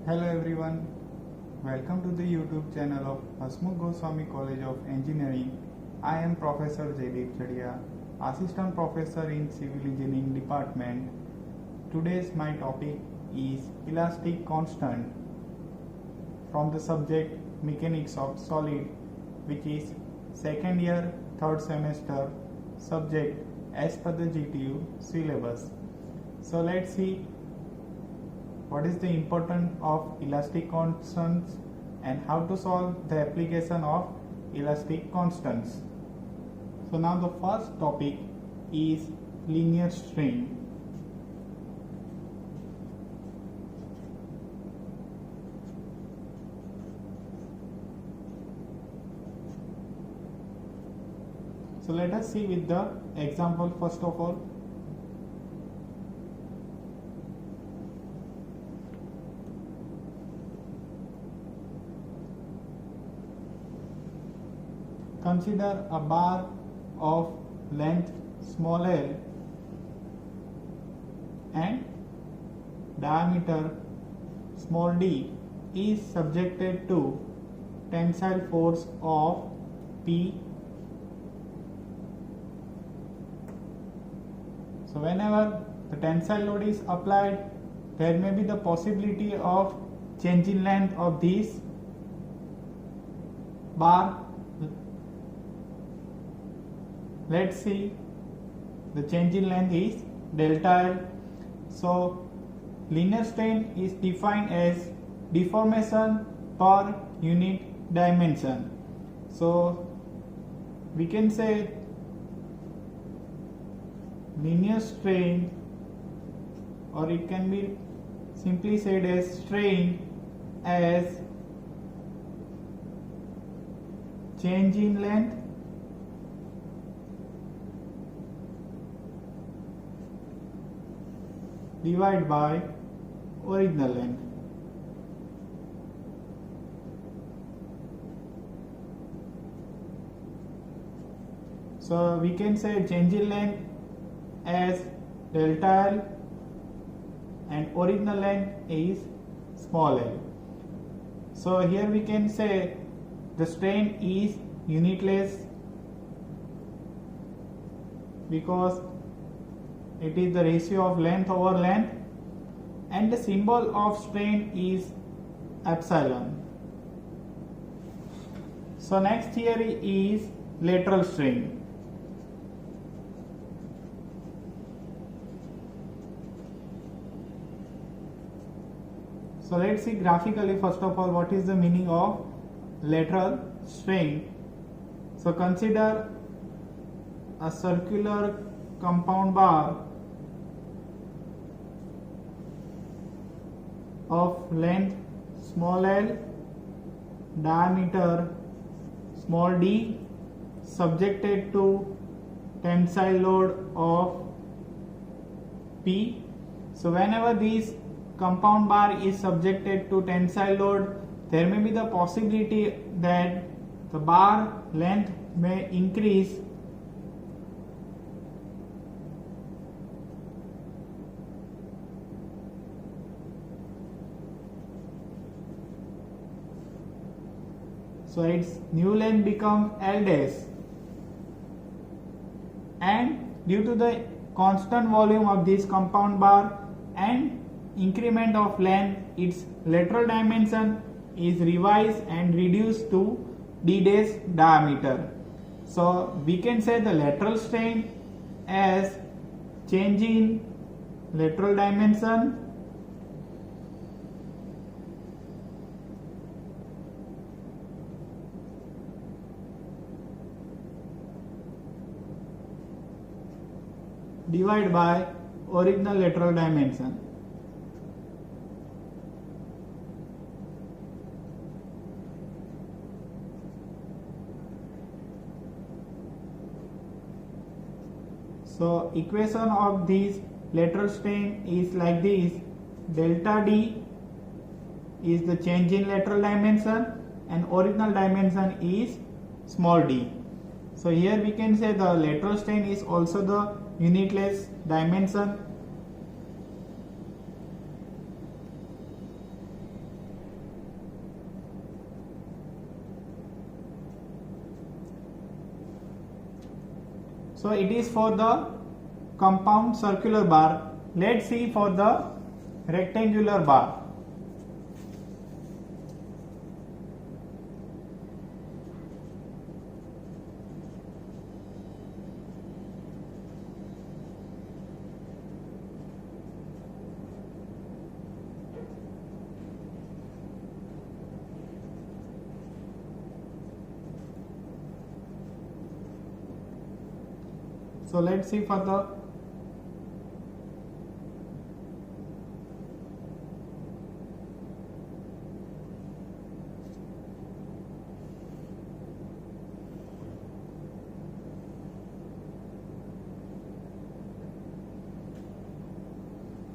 Hello everyone, welcome to the YouTube channel of Hasmukh Goswami College of Engineering. I am Professor Jaydeep Chadia, Assistant Professor in Civil Engineering Department. Today's my topic is elastic constant from the subject Mechanics of Solid, which is second year, third semester subject as per the GTU syllabus. So let's see what is the importance of elastic constants and how to solve the application of elastic constants. So now the first topic is linear strain. So let us see with the example first of all. Consider a bar of length small l and diameter small d is subjected to tensile force of P. So whenever the tensile load is applied, there may be the possibility of change in length of this bar. Let's see, the change in length is delta L. So linear strain is defined as deformation per unit dimension. So we can say linear strain, or it can be simply said as strain, as change in length divided by original length. So we can say change in length as delta L and original length is small l. So here we can say the strain is unitless because it is the ratio of length over length, and the symbol of strain is epsilon. So next theory is lateral strain. So let's see graphically first of all what is the meaning of lateral strain. So consider a circular compound bar of length small l, diameter small d, subjected to tensile load of P. So whenever this compound bar is subjected to tensile load, there may be the possibility that the bar length may increase so its new length becomes L dash, and due to the constant volume of this compound bar and increment of length, its lateral dimension is revised and reduced to d dash diameter. So we can say the lateral strain as change in lateral dimension divided by original lateral dimension. So equation of this lateral strain is like this: delta D is the change in lateral dimension and original dimension is small d. So here we can say the lateral strain is also the unitless dimension. So it is for the compound circular bar. Let's see for the rectangular bar. So let's see for the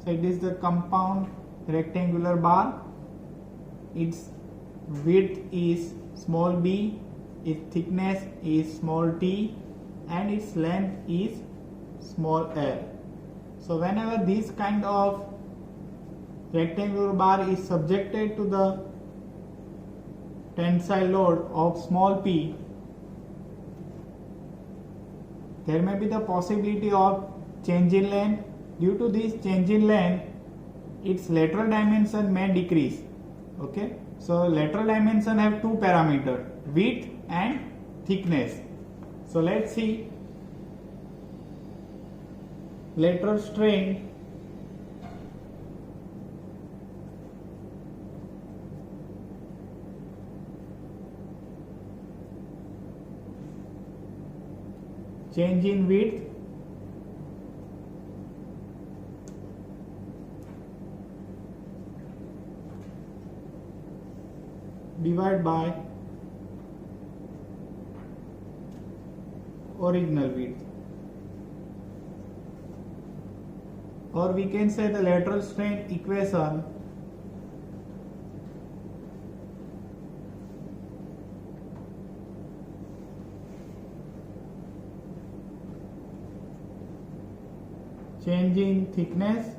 so it is the compound rectangular bar. Its width is small b, its thickness is small t, and its length is small l. So whenever this kind of rectangular bar is subjected to the tensile load of small p, there may be the possibility of change in length. Due to this change in length, its lateral dimension may decrease. Okay, so lateral dimension have two parameters, width and thickness. So let's see lateral strain change in width divided by original width, or we can say the lateral strain equation change in thickness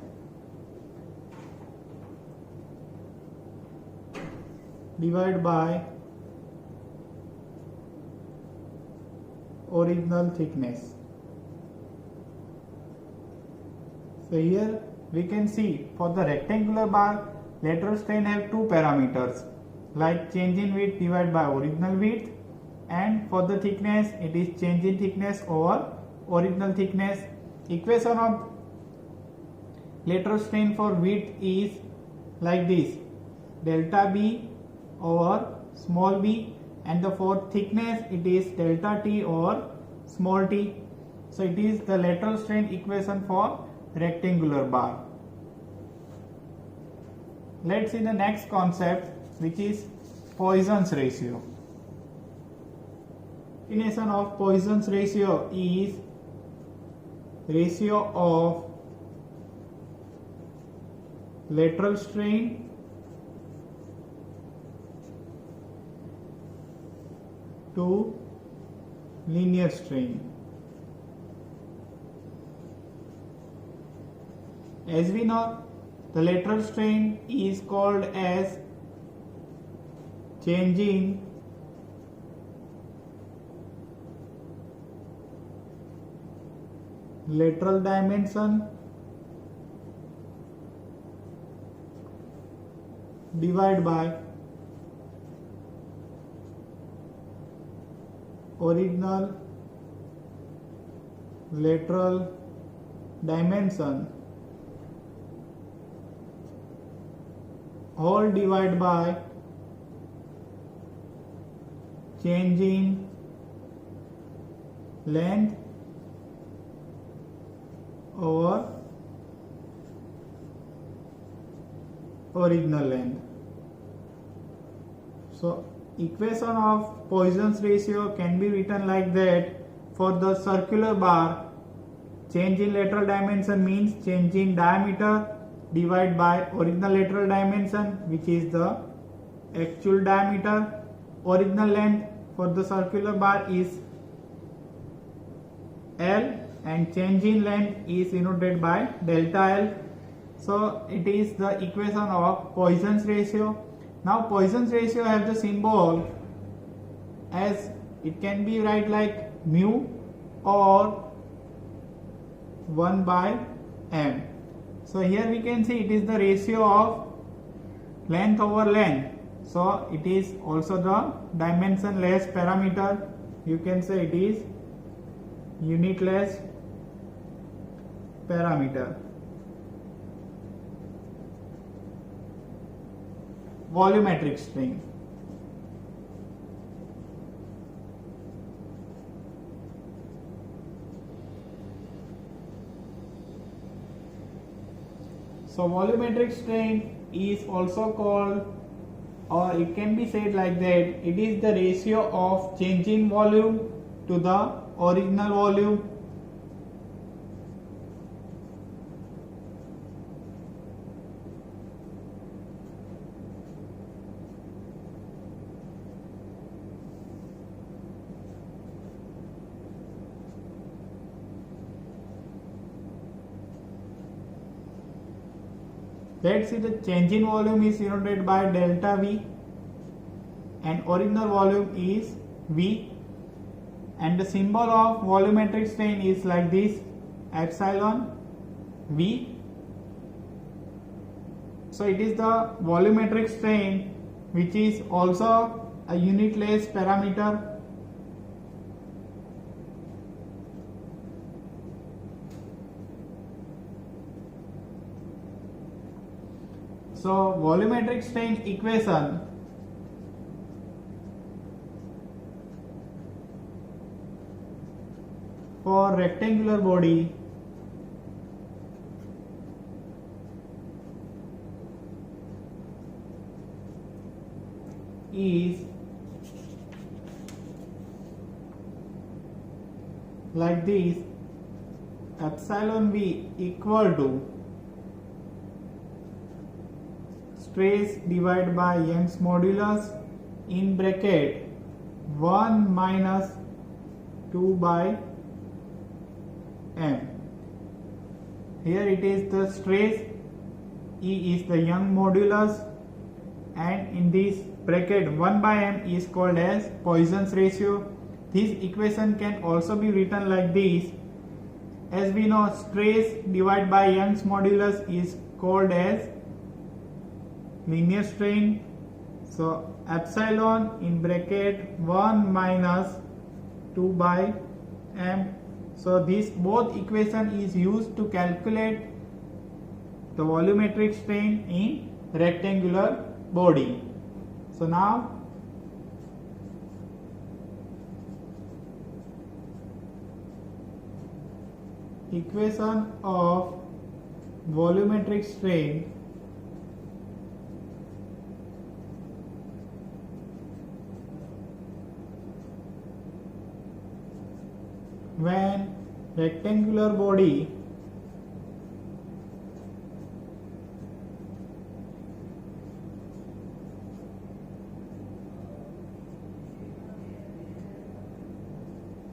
divided by original thickness. So here we can see for the rectangular bar, lateral strain have two parameters, like change in width divided by original width, and for the thickness it is change in thickness over original thickness. Equation of lateral strain for width is like this: delta B over small b, and the for thickness it is delta T over small t. So it is the lateral strain equation for rectangular bar. Let's see the next concept, which is Poisson's ratio. Definition of Poisson's ratio is ratio of lateral strain to linear strain. As we know, the lateral strain is called as change in lateral dimension divided by original lateral dimension all divided by change in length over original length. So equation of Poisson's ratio can be written like that. For the circular bar, change in lateral dimension means change in diameter divided by original lateral dimension, which is the actual diameter. Original length for the circular bar is L, and change in length is denoted by delta L. So it is the equation of Poisson's ratio. Now Poisson's ratio have the symbol as it can be write like mu, or 1 by m. So here we can see it is the ratio of length over length. So it is also the dimensionless parameter. You can say it is unitless parameter. Volumetric strain. So volumetric strain is also called, or it can be said like that, it is the ratio of change in volume to the original volume. Let's see, the change in volume is denoted by delta V and original volume is V, and the symbol of volumetric strain is like this, epsilon V. So it is the volumetric strain which is also a unitless parameter. So volumetric strain equation for rectangular body is like this, epsilon V equal to stress divided by Young's modulus in bracket 1 minus 2 by m. Here it is the stress, E is the Young modulus, and in this bracket 1 by m is called as Poisson's ratio. This equation can also be written like this. As we know, stress divided by Young's modulus is called as linear strain. So epsilon in bracket 1 minus 2 by m. So this both equation is used to calculate the volumetric strain in rectangular body. So now equation of volumetric strain when rectangular body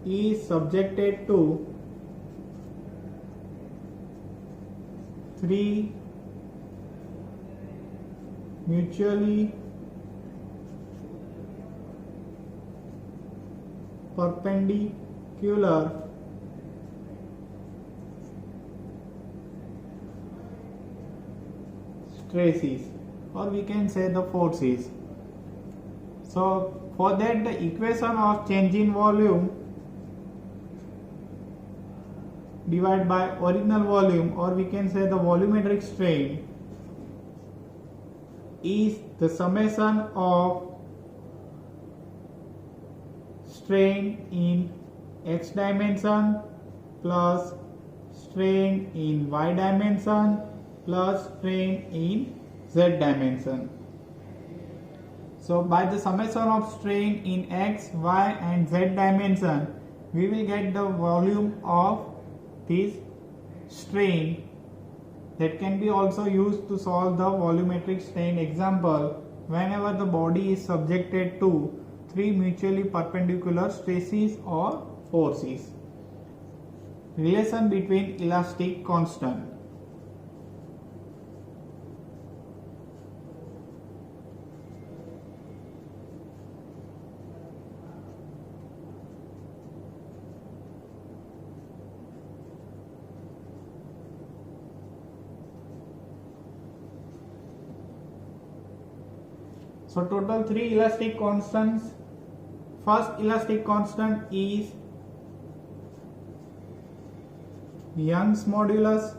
is subjected to 3 mutually perpendicular stresses, or we can say the forces. So for that, the equation of change in volume divided by original volume, or we can say the volumetric strain, is the summation of strain in x dimension plus strain in y dimension plus strain in z dimension. So by the summation of strain in x, y and z dimension, we will get the volume of this strain that can be also used to solve the volumetric strain example whenever the body is subjected to 3 mutually perpendicular stresses or forces. Relation between elastic constant. So total 3 elastic constants. First elastic constant is Young's modulus.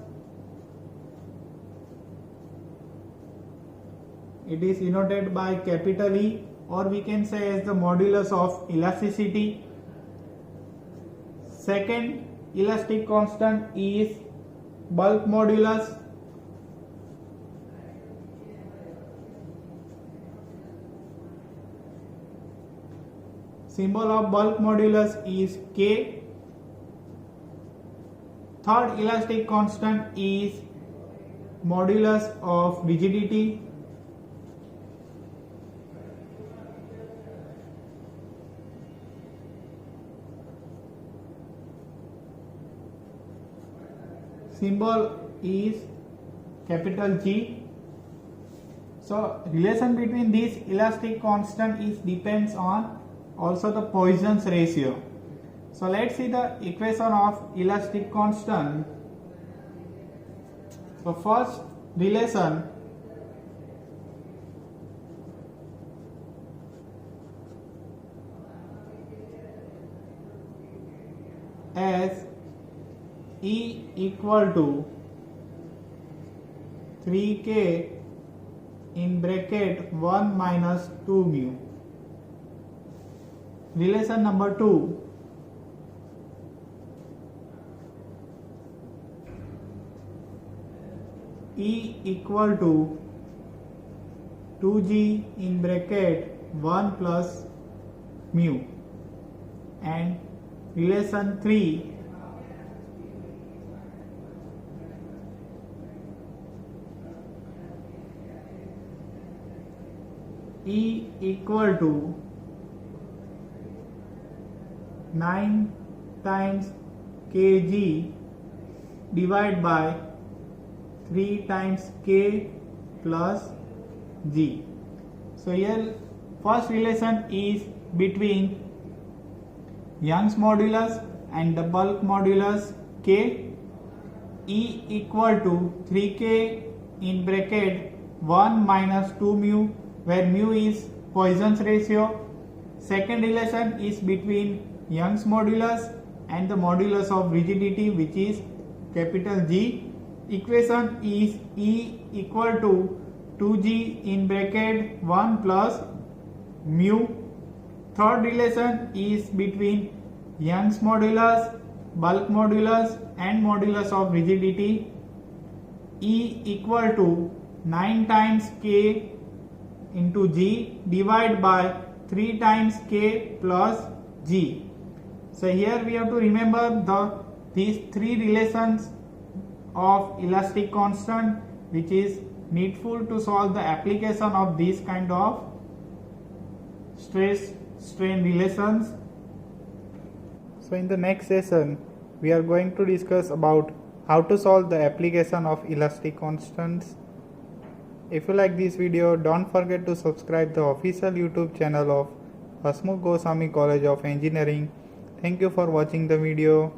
It is denoted by capital E, or we can say as the modulus of elasticity. Second elastic constant is bulk modulus. Symbol of bulk modulus is K. Third elastic constant is modulus of rigidity. Symbol is capital G. So relation between these elastic constant is depends on also the Poisson's ratio. So let's see the equation of elastic constant. So first relation as E equal to 3K in bracket 1 minus 2 mu. Relation number 2. E equal to 2G in bracket 1 plus mu. And relation 3. E equal to 9 times kg divided by 3 times k plus g. So here first relation is between Young's modulus and the bulk modulus K. E equal to 3K in bracket 1 minus 2 mu, where mu is Poisson's ratio. Second relation is between Young's modulus and the modulus of rigidity, which is capital G. Equation is E equal to 2G in bracket 1 plus mu. Third relation is between Young's modulus, bulk modulus and modulus of rigidity. E equal to 9 times K into G divided by 3 times K plus G. So here we have to remember these three relations of elastic constant, which is needful to solve the application of these kind of stress strain relations. So in the next session we are going to discuss about how to solve the application of elastic constants. If you like this video, don't forget to subscribe the official YouTube channel of Hasmukh Goswami College of Engineering. Thank you for watching the video.